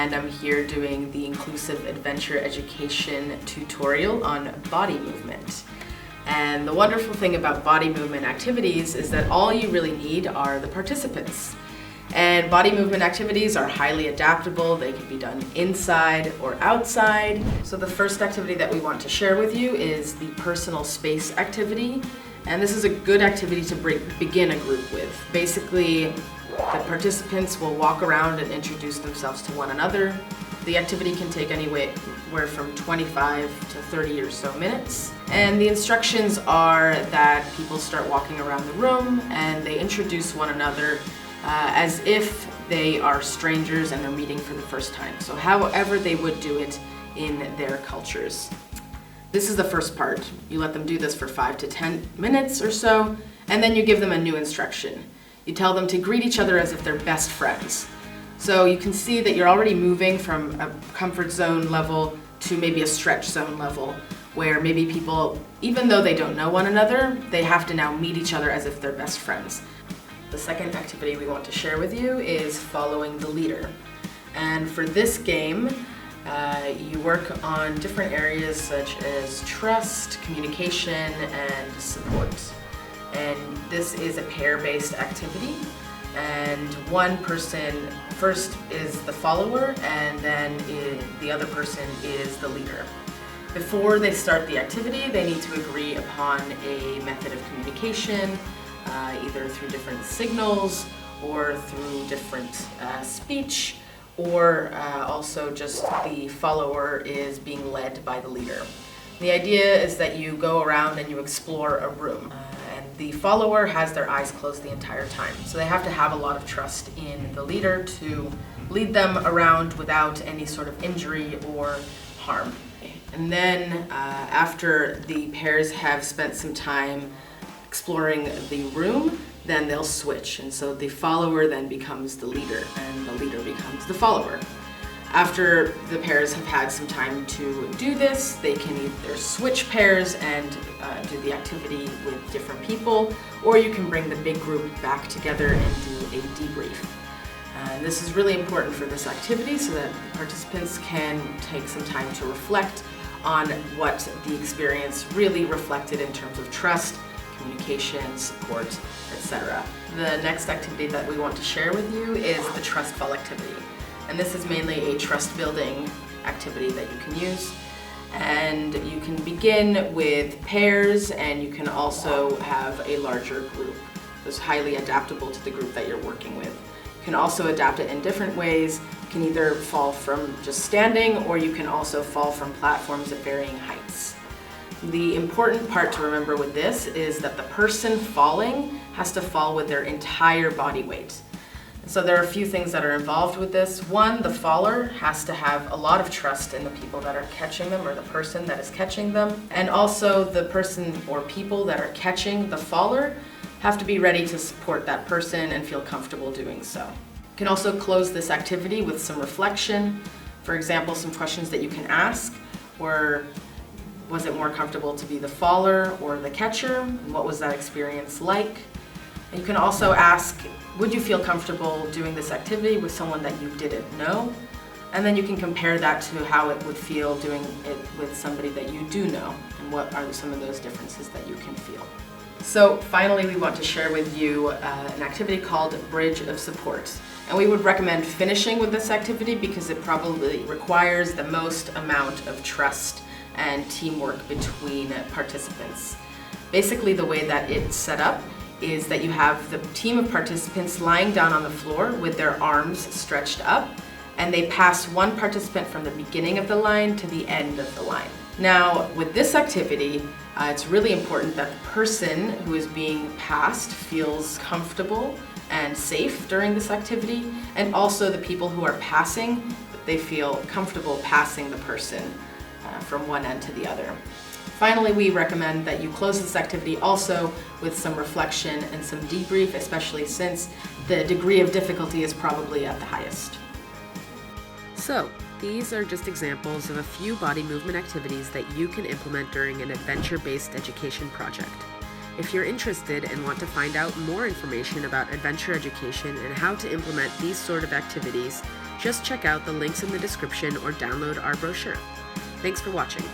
and I'm here doing the Inclusive Adventure Education tutorial on body movement. And the wonderful thing about body movement activities is that all you really need are the participants. And body movement activities are highly adaptable. They can be done inside or outside. So the first activity that we want to share with you is the personal space activity. And this is a good activity to begin a group with. Basically, the participants will walk around and introduce themselves to one another. The activity can take anywhere from 25 to 30 or so minutes. And the instructions are that people start walking around the room and they introduce one another as if they are strangers and they're meeting for the first time. So however they would do it in their cultures. This is the first part. You let them do this for 5 to 10 minutes or so, and then you give them a new instruction. You tell them to greet each other as if they're best friends. So you can see that you're already moving from a comfort zone level to maybe a stretch zone level, where maybe people, even though they don't know one another, they have to now meet each other as if they're best friends. The second activity we want to share with you is following the leader. And for this game, you work on different areas such as trust, communication, and support. And this is a pair-based activity. And one person first is the follower, and then the other person is the leader. Before they start the activity, they need to agree upon a method of communication, either through different signals or through different speech, or also just the follower is being led by the leader. The idea is that you go around and you explore a room, and the follower has their eyes closed the entire time. So they have to have a lot of trust in the leader to lead them around without any sort of injury or harm. And then after the pairs have spent some time exploring the room, then they'll switch. And so the follower then becomes the leader, and the leader becomes the follower. After the pairs have had some time to do this, they can either switch pairs and do the activity with different people, or you can bring the big group back together and do a debrief. And this is really important for this activity so that the participants can take some time to reflect on what the experience really reflected in terms of trust, communication, support, etc. The next activity that we want to share with you is the trust fall activity. And this is mainly a trust building activity that you can use. And you can begin with pairs, and you can also have a larger group. It's highly adaptable to the group that you're working with. You can also adapt it in different ways. You can either fall from just standing, or you can also fall from platforms at varying heights. The important part to remember with this is that the person falling has to fall with their entire body weight. So there are a few things that are involved with this. One, the faller has to have a lot of trust in the people that are catching them, or the person that is catching them. And also the person or people that are catching the faller have to be ready to support that person and feel comfortable doing so. You can also close this activity with some reflection. For example, some questions that you can ask were, was it more comfortable to be the faller or the catcher? And what was that experience like? And you can also ask, would you feel comfortable doing this activity with someone that you didn't know? And then you can compare that to how it would feel doing it with somebody that you do know, and what are some of those differences that you can feel. So finally, we want to share with you an activity called Bridge of Support. And we would recommend finishing with this activity because it probably requires the most amount of trust and teamwork between participants. Basically, the way that it's set up is that you have the team of participants lying down on the floor with their arms stretched up, and they pass one participant from the beginning of the line to the end of the line. Now, with this activity, it's really important that the person who is being passed feels comfortable and safe during this activity, and also the people who are passing, they feel comfortable passing the person from one end to the other. Finally, we recommend that you close this activity also with some reflection and some debrief, especially since the degree of difficulty is probably at the highest. So, these are just examples of a few body movement activities that you can implement during an adventure-based education project. If you're interested and want to find out more information about adventure education and how to implement these sort of activities, Just check out the links in the description or download our brochure. Thanks for watching.